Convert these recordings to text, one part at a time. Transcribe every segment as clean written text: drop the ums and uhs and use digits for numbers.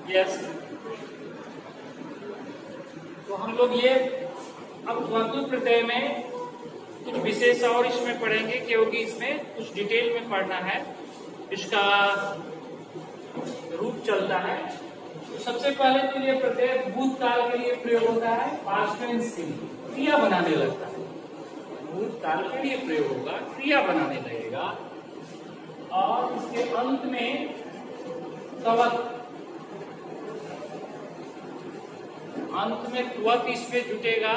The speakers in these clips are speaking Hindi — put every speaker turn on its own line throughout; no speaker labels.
यस। तो हम लोग ये अब वतु प्रत्यय में कुछ विशेष और इसमें पढ़ेंगे, क्योंकि इसमें कुछ डिटेल में पढ़ना है। इसका रूप चलता है। तो सबसे पहले तो ये प्रत्यय भूतकाल के लिए प्रयोग होता है, पास्ट टेंस के लिए क्रिया बनाने लगता है। भूतकाल के लिए प्रयोग होगा, क्रिया बनाने लगेगा, और इसके अंत में तवत, अंत में त्वत इसमें जुटेगा।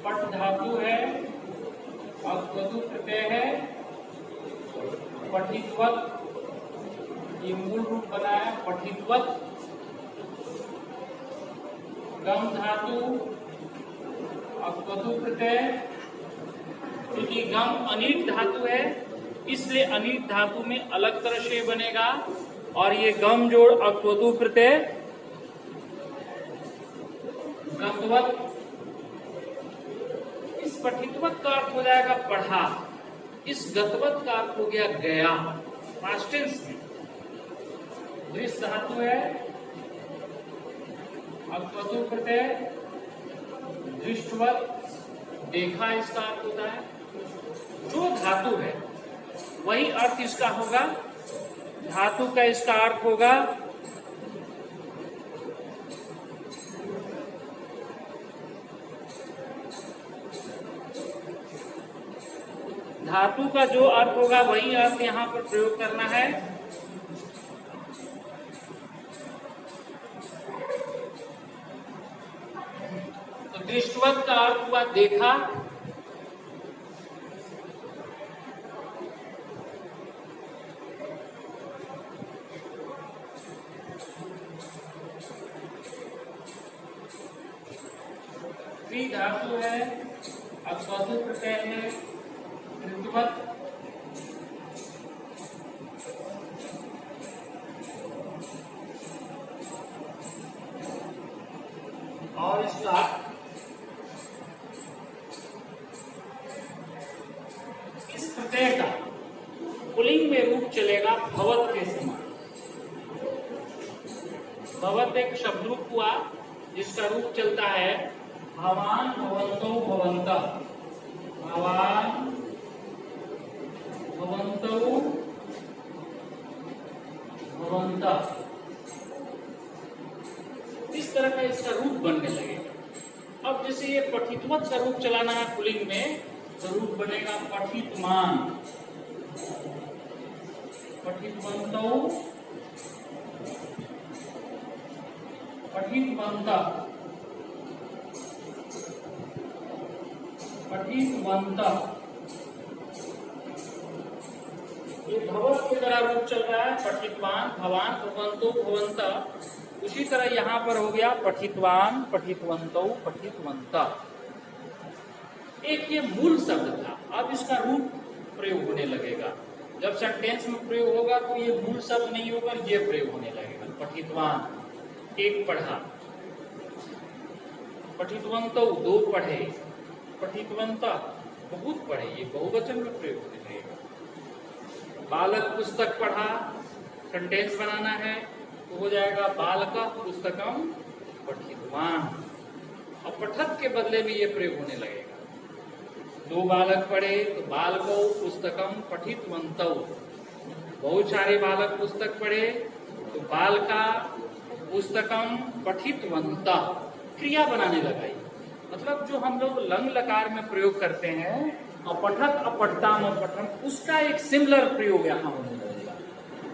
पट धातु है और त्वतु प्रत्यय है, पठित्वत, ये मूल रूप बना है पठित्वत। गम धातु और त्वतु प्रत्यय, क्योंकि गम अनीट धातु है इसलिए अनीट धातु में अलग तरह से बनेगा, और ये गम जोड़ और त्वतु प्रत्यय गतवत। इस पठित्वत का अर्थ हो जाएगा पढ़ा, इस गतवत का अर्थ हो गया गया, पास्ट टेंस में। दृश्य धातु है और त्वतु प्रत्यय दृष्टवत, देखा इसका अर्थ होता है। जो धातु है वही अर्थ इसका होगा, धातु का इसका अर्थ होगा धातु का जो अर्थ होगा वही अर्थ यहां पर प्रयोग करना है। तो दृष्टवत का अर्थ हुआ देखा, त्रि धातु है और त्वतु प्रत्यय है ऋतुवत, और इसका इस प्रत्यय का पुल्लिंग में रूप चलेगा भवत के समान। भवत एक शब्द रूप हुआ जिसका रूप चलता है भवान भवंतो भवन्तः, भवान भवन्तौ भवन्तः, इस तरह का इसका रूप बनने लगेगा। अब जैसे ये पठित्वत का रूप चलाना है पुल्लिंग में, तो रूप बनेगा पठितमान, पठितवन्तौ पठितवन्तः, पठितवन्तः। ये भवत की तरह रूप चल रहा है, पठितवान, भवान, भवंतो, भवन्तः। उसी तरह यहां पर हो गया पठितवान, पठितवन्तौ, पठितवन्तः। एक ये मूल शब्द था, अब इसका रूप प्रयोग होने लगेगा। जब सेंटेंस में प्रयोग होगा तो ये मूल शब्द नहीं होगा, ये प्रयोग होने लगेगा। पठितवान एक पढ़ा, पठितवन्तौ दो पढ़े, पठितवन्तः बहुत पढ़े, ये बहुवचन में प्रयोग होने लगेगा। बालक पुस्तक पढ़ा, सेंटेंस बनाना है तो हो जाएगा बालकः पुस्तकम पठितवान, और पठत के बदले में ये प्रयोग होने लगेगा। दो बालक पढ़े तो बालकौ पुस्तकम पठितवन्तौ, बहुत सारे बालक पुस्तक पढ़े तो बालका पुस्तकम पठितवन्तः, क्रिया बनाने लगाई। मतलब जो हम लोग लंग लकार में प्रयोग करते हैं, अपठक अपठताम अपठन, उसका एक सिमिलर प्रयोग यहाँ होने लगेगा,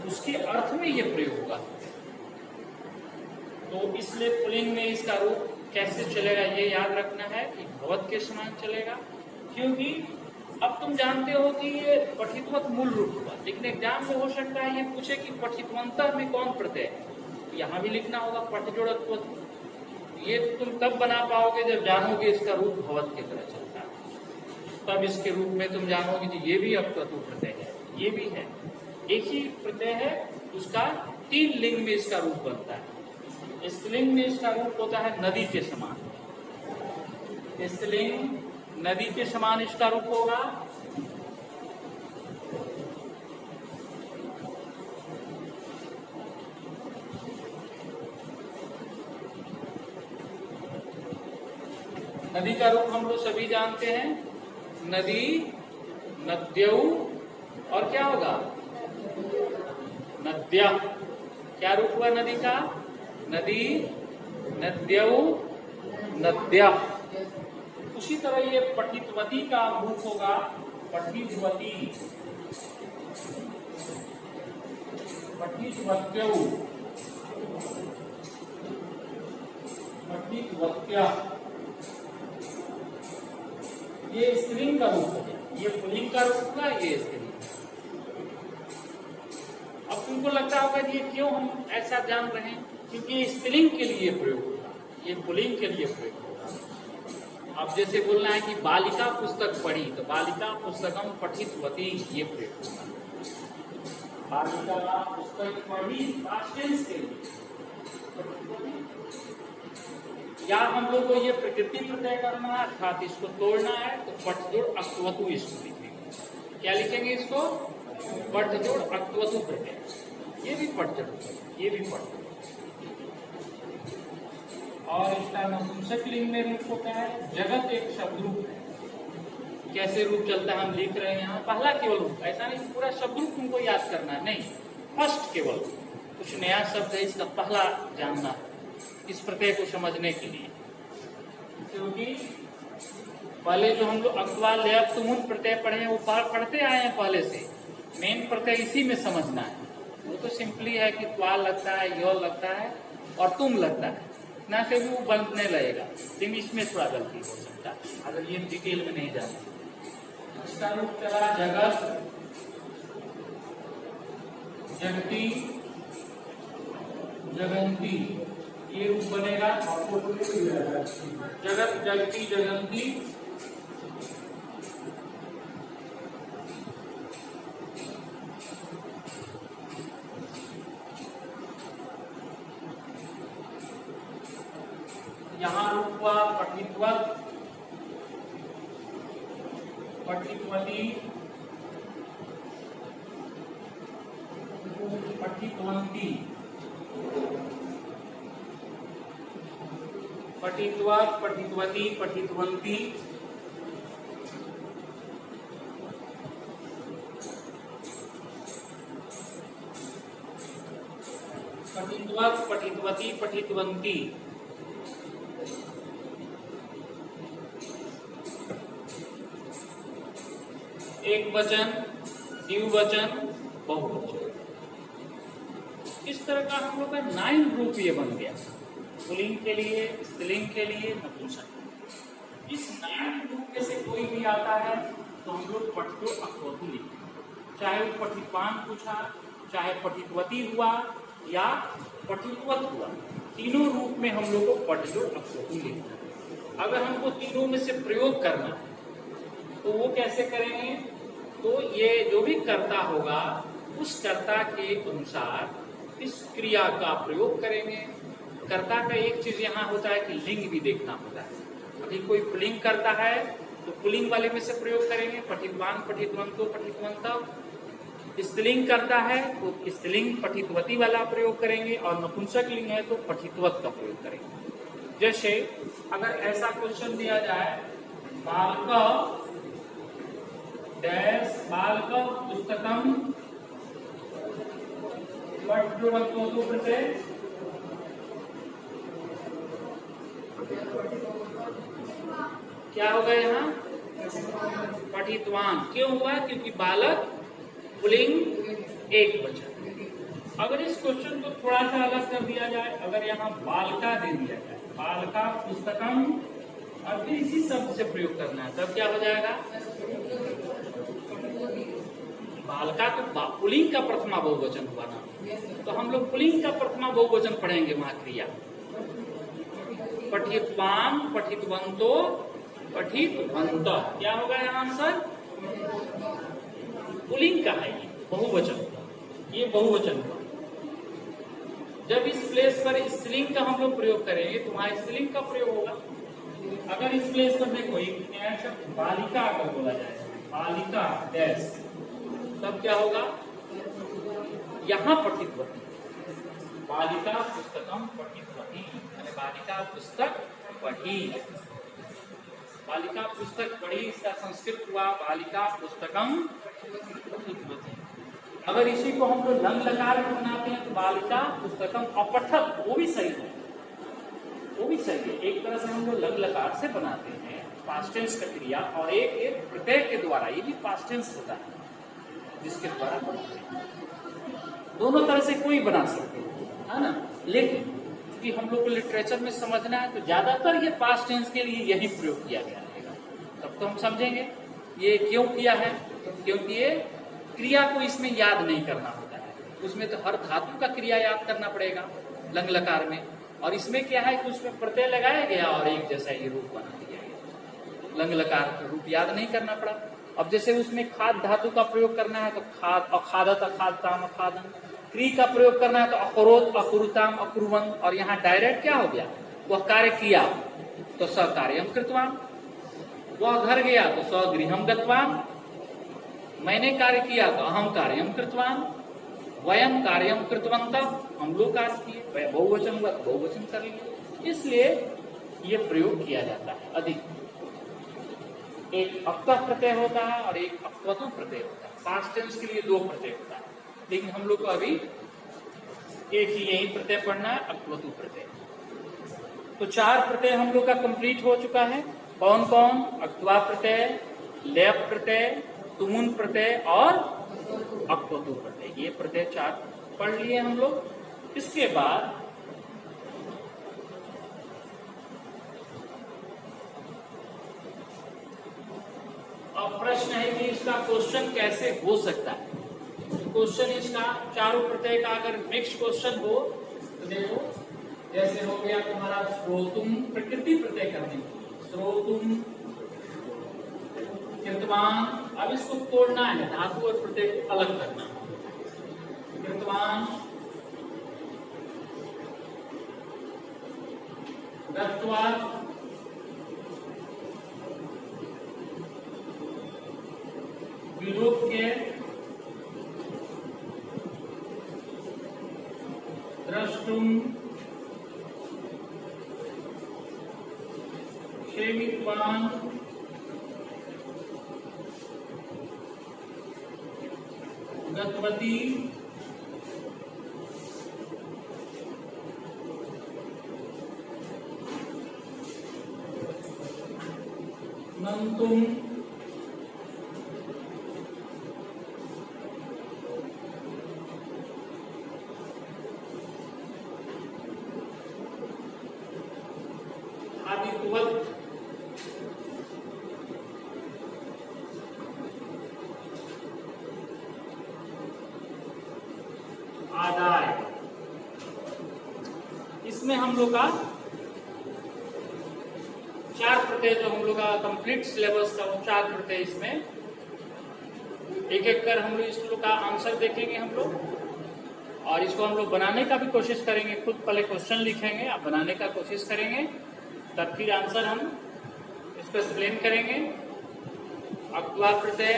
उसके अर्थ में ये प्रयोग होगा। तो इसलिए पुल्लिंग में इसका रूप कैसे चलेगा ये याद रखना है कि भवत के समान चलेगा, क्योंकि अब तुम जानते हो कि ये पठितवत मूल रूप हुआ, लेकिन एग्जाम में हो सकता है ये पूछे कि पठितवन्तः में कौन प्रत्यय है, यहाँ भी लिखना होगा पठ जोड़त्वत। ये तुम तब बना पाओगे जब जानोगे इसका रूप भवत की तरह चलता है, तब इसके रूप में तुम जानोगे कि ये भी अपतु प्रत्यय है, ये भी है, एक ही प्रत्यय है, उसका तीन लिंग में इसका रूप बनता है। स्त्रीलिंग में इसका रूप होता है नदी के समान, स्त्रीलिंग नदी के समान इसका रूप होगा। नदी का रूप हम लोग सभी जानते हैं, नदी, नद्यौ, और क्या होगा, नद्या। क्या रूप हुआ नदी का, नदी, नद्यौ, नद्या। उसी तरह ये पठितवती का रूप होगा पठितवती, पठितवत्यौ, पठितवत्या। ये स्त्रीलिंग का रूप हो गया, ये पुल्लिंग का रूप होगा, ये स्त्रीलिंग। अब तुमको लगता होगा कि ये क्यों हम ऐसा जान रहे हैं, क्योंकि स्त्रीलिंग के लिए प्रयोग होगा, ये पुल्लिंग के लिए प्रयोग होगा। अब जैसे बोलना है कि बालिका पुस्तक पढ़ी, तो बालिका पुस्तकम पठितवती, ये प्रयोग होगा। बालिका पुस्तक पढ़ी पास्ट टेंस के लिए, या हम लोग को ये प्रकृति प्रत्यय करना है, अर्थात इसको तोड़ना है, तो पठजोड़ अक्वतु इसको लिखेंगे। क्या लिखेंगे इसको, पठजोड़ अक्वतु प्रत्यय। ये भी पठजोड़, ये भी पठजोड़। और इसका नपुंसक लिंग में रूप होता है जगत, एक शब्द रूप है। कैसे रूप चलता है हम लिख रहे हैं यहाँ, पहला केवल रूप, ऐसा नहीं पूरा शब्द रूप तुमको याद करना है, नहीं, फर्स्ट केवल कुछ नया शब्द है, इसका पहला जानना है इस प्रत्यय को समझने के लिए। क्योंकि पहले जो हम लोग अक्वा लय तुमुन प्रत्यय पढ़े हैं वो पढ़ते आए हैं पहले से, मेन प्रत्यय इसी में समझना है। वो तो सिंपली है कि त्वा लगता है, यो लगता है और तुम लगता है, ना से भी वो बनने लगेगा, लेकिन इसमें थोड़ा गलती हो सकता है अगर ये डिटेल में नहीं जाना। इसका रूप चला जगत, जगती, जगंती, ये रूप बनेगा जगत, जगती, जगंती। यहाँ रूप हुआ पठितवत, पठितवती, पठितवंती, पठितवत, पठितवती, पठितवंती। पठितवत, पठितवती, पठितवंती। एक वचन, द्विवचन, बहुवचन। इस तरह का हम लोग का 9 रूप ये बन गया, पुल्लिंग के लिए, स्त्रीलिंग के लिए, नपुंसक। इस 9 रूप में से कोई भी आता है तो हम लोग पठजोड़ अक्वतु लिखते हैं। चाहे वो पठितवान पूछा, चाहे पठितवती हुआ या पठितवत हुआ, तीनों रूप में हम लोग को पठजोड़ अक्वतु लिखना है। अगर हमको तीनों में से प्रयोग करना है तो वो कैसे करेंगे, तो ये जो भी कर्ता होगा उस कर्ता के अनुसार इस क्रिया का प्रयोग करेंगे। कर्ता का एक चीज यहाँ होता है कि लिंग भी देखना होता है। अभी कोई पुल्लिंग करता है तो पुल्लिंग वाले में से प्रयोग करेंगे, पठितवान, पठितवंतो, पठितवंतव। स्त्रीलिंग करता है तो स्त्रीलिंग पठितवती वाला प्रयोग करेंगे, और नपुंसक लिंग है तो पठितवत का प्रयोग करेंगे। जैसे अगर ऐसा क्वेश्चन दिया जाए, बालक डैश बालक पुस्तकम पठजोड़ अक्वतु प्रत्यय, क्या होगा यहाँ, पठितवान। क्यों हुआ, क्योंकि बालक पुल्लिंग एक वचन। अगर इस क्वेश्चन को थोड़ा सा अलग कर दिया जाए, अगर यहाँ बालका दे दिया जाए, बालका पुस्तकम, और फिर इसी शब्द से प्रयोग करना है, तब क्या हो जाएगा, बालका तो पुल्लिंग का प्रथमा बहुवचन हुआ ना, तो हम लोग पुल्लिंग का प्रथमा बहुवचन पढ़ेंगे वहां क्रिया। पठितवान, पठितवंतो, पठितवंत, क्या होगा यहाँ आंसर, पुल्लिंग का है, ये बहुवचन, ये बहुवचन हुआ। जब इस प्लेस पर स्त्रीलिंग का हम लोग प्रयोग करेंगे तो वहां स्त्रीलिंग का प्रयोग होगा। अगर इस प्लेस पर देखो एक नया शब्द बालिका अगर बोला जाए, बालिका डैश, तब क्या होगा, यहाँ पठितवती, बालिका पुस्तकम पठितवती, बालिका पुस्तक पढ़ी। बालिका पुस्तक पढ़ी, इसका संस्कृत हुआ बालिका पुस्तकम पठितवती। अगर इसी को हम लोग लंग लकार में बनाते हैं तो बालिका पुस्तकम अपठत, वो भी सही है, वो भी सही है। एक तरह से हम लोग लंग लकार से बनाते हैं पास्ट टेंस का क्रिया, और एक प्रत्यय के द्वारा, ये भी पास्ट टेंस होता है जिसके द्वारा बनाते हैं। दोनों तरह से कोई बना सकते है ना, लेकिन क्योंकि हम लोग को लिटरेचर में समझना है तो ज्यादातर ये पास्ट टेंस के लिए यही प्रयोग किया गया रहेगा। तब तो हम समझेंगे ये क्यों किया है, क्योंकि ये क्रिया को इसमें याद नहीं करना होता है, उसमें तो हर धातु का क्रिया याद करना पड़ेगा लंग लकार में, और इसमें क्या है कि उसमें प्रत्यय लगाया गया और एक जैसा ये रूप बना दिया गया, लंग लकार का रूप याद नहीं करना पड़ा। अब जैसे उसमें खाद धातु का प्रयोग करना है तो खाद, अखादत अखादताम अखादन, क्री का प्रयोग करना है तो अकुरोत अकुरुताम अकुरुवन, और यहाँ डायरेक्ट क्या हो गया, वह कार्य किया तो सकार्यम कृतवान, वह घर गया तो स्वगृहम गतवान, मैंने कार्य किया तो अहम कार्यम कृतवान, वयम कार्यम कृतवंता, हम लोग कार्य किए, बहुवचन बहुवचन कर लिए, इसलिए ये प्रयोग किया जाता है अधिक। एक अक्तः प्रत्यय होता है और एक अक्वतु प्रत्यय होता है। पास्ट टेंस के लिए दो प्रत्यय होता है, लेकिन हम लोग को अभी एक ही यही प्रत्यय पढ़ना है, अक्वतु प्रत्यय। तो चार प्रत्यय हम लोग का कंप्लीट हो चुका है। कौन कौन? अक्वा प्रत्यय, लेप प्रत्यय, तुमुन प्रत्यय और अक्वतु प्रत्यय, ये प्रत्यय चार पढ़ लिए हम लोग। इसके बाद अब प्रश्न है कि इसका क्वेश्चन कैसे हो सकता है। क्वेश्चन इसका चारों प्रत्यय का अगर मिक्स क्वेश्चन हो तो देखो, जैसे हो गया तुम्हारा श्रोतुम, प्रकृति प्रत्यय करने की, श्रोतुम कृतवान, अब इसको तोड़ना है, धातु और प्रत्यय को अलग करना। कृतवान गत्वा, विलोक्य, द्रष्टुम, सेवित्वान, गतवती, नंतुम, आदित्वत, आदाय। इसमें हम लोग का चार प्रत्यय, जो हम लोग का कंप्लीट सिलेबस का वो चार प्रत्यय, इसमें एक एक कर हम लोग इस लोग का आंसर देखेंगे हम लोग, और इसको हम लोग बनाने का भी कोशिश करेंगे। खुद पहले क्वेश्चन लिखेंगे, अब बनाने का कोशिश करेंगे, तब फिर आंसर हम इसको एक्सप्लेन करेंगे। अक्वा प्रत्यय,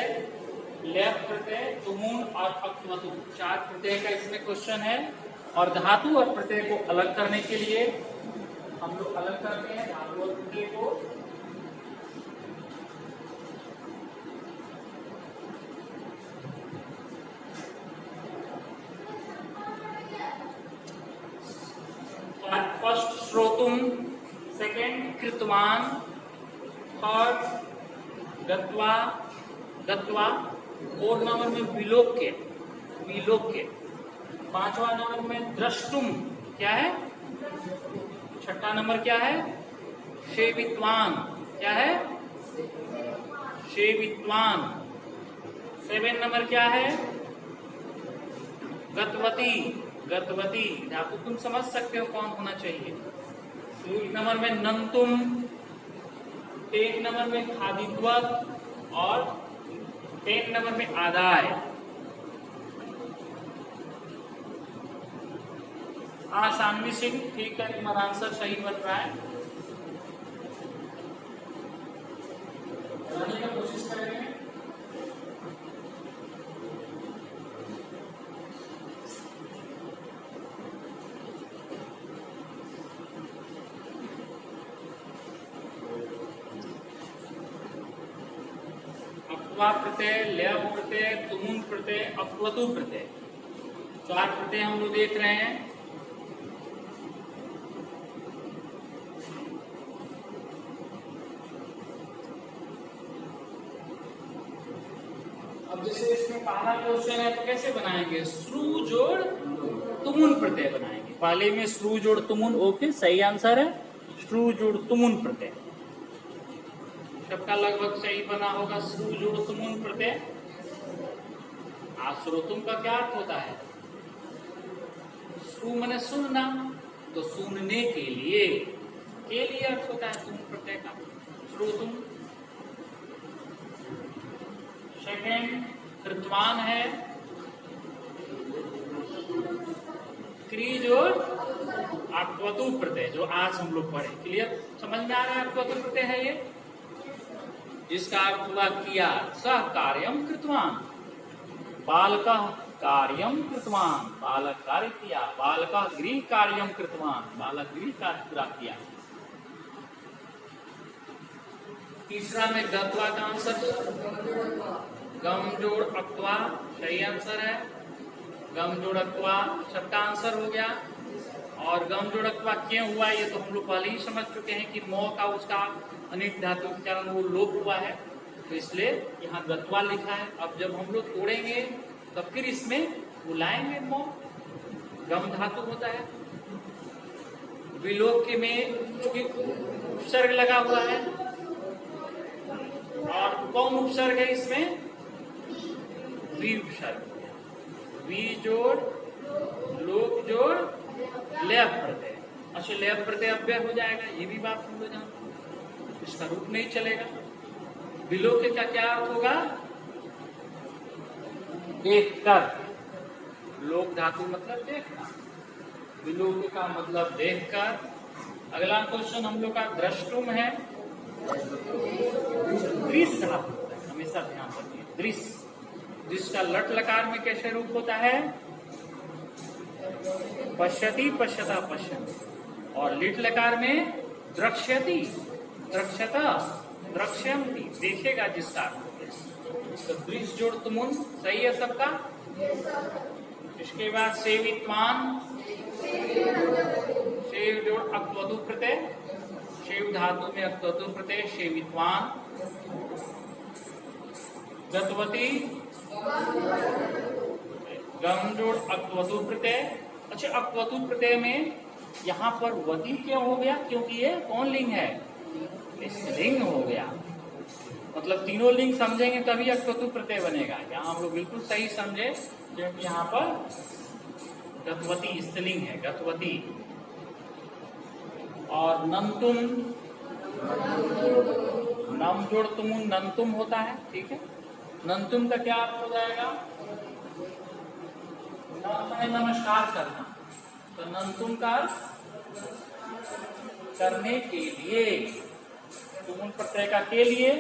लेप प्रत्यय, तुमुन और अक्वतु, चार प्रत्यय का इसमें क्वेश्चन है। और धातु और प्रत्यय को अलग करने के लिए हम लोग अलग करते हैं धातु और प्रत्यय को। फर्स्ट श्रोतुम, सेकेंड कृतवान, थर्ड गत्वा, गत्वा, और नंबर में विलोक्य, विलोक्य, पांचवा नंबर में द्रष्टुम, क्या है, छठा नंबर क्या है, सेवित्वान, क्या है, सेवित्वान, सेवन नंबर क्या है, गतवती, गतवती, धातु तुम समझ सकते हो कौन होना चाहिए। 8 नंबर में नंतुम, 10 नंबर में खादित्वत और 10 नंबर में आदाय। सानवी सिंह, ठीक है, तुम्हारा आंसर सही बन रहा है, बनाने का कोशिश करेंगे। अक्वा प्रत्यय, ल्यप प्रत्यय, तुमुन प्रत्यय, अक्वतु प्रत्यय, 4 प्रत्यय हम लोग देख रहे हैं। अब जैसे इसमें पहला क्वेश्चन है तो कैसे बनाएंगे, श्रु जोड़ तुमुन प्रत्यय बनाएंगे। पहले में श्रु जोड़ तुमुन, ओके सही आंसर है, श्रु जोड़ तुमुन प्रत्यय सबका लगभग सही बना होगा। श्रु जोड़ तुमुन प्रत्यय। श्रोतुम का क्या अर्थ होता है, श्रु माने सुनना, तो सुनने के लिए अर्थ होता है तुमुन प्रत्यय का, श्रोतुम। सेकेंड कृतवान है, क्री जोड़ अक्वतु प्रत्यय, जो आज हम लोग पढ़े। क्लियर, समझ में आ रहा है, अक्वतु प्रत्यय है ये, जिसका अर्थ हुआ किया। सह कार्यम कृतवान, बालकः कार्यम कृतवान, बालक कार्य किया। बालकः गृह कार्यम कृतवान, बालक गृह कार्य पूरा किया। तीसरा में गत्वा का आंसर, गम जोड़ अक्वा सही आंसर है, गम जोड़ अक्वा सबका आंसर हो गया। और गम जोड़ अक्वा क्यों हुआ ये तो हम लोग पहले ही समझ चुके हैं कि मौ का उसका अनिट धातु के कारण वो लोप हुआ है, तो इसलिए यहाँ गत्वा लिखा है। अब जब हम लोग तोड़ेंगे तो फिर इसमें बुलाएंगे मौ, गम धातु होता है। विलोप के में चूंकि उपसर्ग लगा हुआ है, और कौन उपसर्ग है इसमें, वी उपसर्ग, वी जोड़ लोप जोड़ लेप प्रत्यय। अच्छा, लेप प्रत्यय अव्यय हो जाएगा, ये भी बात हम लोग जानते हैं, इसका रूप नहीं चलेगा। विलोप का क्या अर्थ होगा, देखकर, लोक धातु मतलब देखना, विलोप का मतलब देखकर। अगला क्वेश्चन हम लोग का द्रष्टुम है, दृश्य धातु होता है, हमेशा ध्यान रखिए, दृश्य, जिसका लट लकार में कैसे रूप होता है, पश्यति पश्यता पश्यति, और लिट लकार में द्रक्ष्यति द्रक्ष्यता द्रक्ष्यन्ति, देखेगा जिसका अर्थ हो गया। तो दृश्य जोड़ तुमुन सही है सबका। इसके बाद सेवित्वान, सेव जोड़ अक्वतु प्रत्यय, सेव धातु में अक्वतु प्रत्यय, सेवित्वान। गतवती, गम जोड़ अक्वतु प्रत्यय। अच्छा, अक्वतु प्रत्यय में यहाँ पर वती क्यों हो गया, क्योंकि ये कौन लिंग है, स्त्रीलिंग हो गया। मतलब तीनों लिंग समझेंगे तभी अक्वतु प्रत्यय बनेगा। यहाँ हम लोग बिल्कुल सही समझे, क्योंकि यहाँ पर गतवती स्त्रीलिंग है, गतवती। और नंतुम, नम जोड़ तुमुन नंतुम होता है, ठीक है। नंतुम का क्या अर्थ हो जाएगा, नमस्कार करना, तो नंतुम का करने के लिए, तुमुन प्रत्यय का के लिए।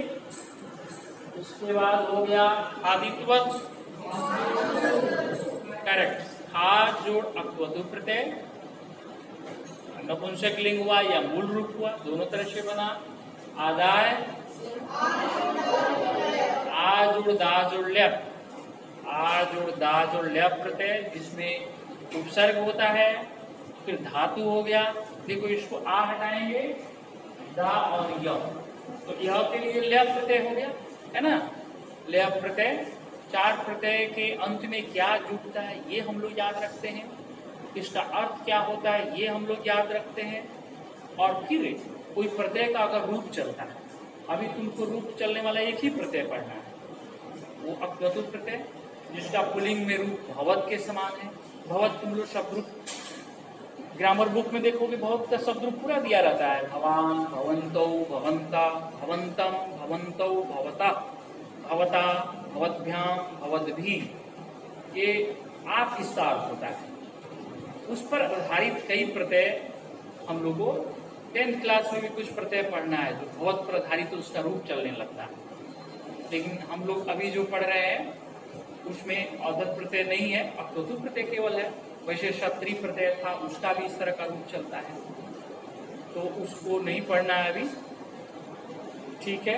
उसके बाद हो गया आदित्वत, करेक्ट, खा जोड़ अक्वतु प्रत्यय, नपुंसक लिंग हुआ या मूल रूप हुआ, दोनों तरह से बना। आदाय, आ जोड़ दा जोड़ ल्यप, आ जोड़ दा जोड़ ल्यप प्रत्यय, जिसमें उपसर्ग होता है, फिर धातु हो गया। देखो इसको आ हटाएंगे, दा और य, तो यह के लिए ल्यप प्रत्यय हो गया, है ना। ल्यप प्रत्यय, 4 प्रत्यय के अंत में क्या जुटता है ये हम लोग याद रखते हैं, इसका अर्थ क्या होता है ये हम लोग याद रखते हैं। और फिर कोई प्रत्यय का अगर रूप चलता है, अभी तुमको रूप चलने वाला एक ही प्रत्यय पढ़ना है, वो अक्वतु प्रत्यय, जिसका पुल्लिंग में रूप भवत के समान है। भवत तुम लोग शब्द रूप ग्रामर बुक में देखोगे, भवत का शब्द रूप पूरा दिया रहता है, भवान, भवंतौ, भवंता, भवंतम, भवंतौ, भवता, भवता, भवद्भ्याम, भवद्भी, ये आप इसका अर्थ होता है। उस पर आधारित कई प्रत्यय हम लोगों को 10th क्लास में भी कुछ प्रत्यय पढ़ना है जो भवत पर आधारित उसका रूप चलने लगता है, लेकिन हम लोग अभी जो पढ़ रहे हैं उसमें औदत प्रत्यय नहीं है, अक्वतु प्रत्यय केवल है। वैसे क्षत्रिय प्रत्यय था, उसका भी इस तरह का रूप चलता है, तो उसको नहीं पढ़ना है अभी, ठीक है।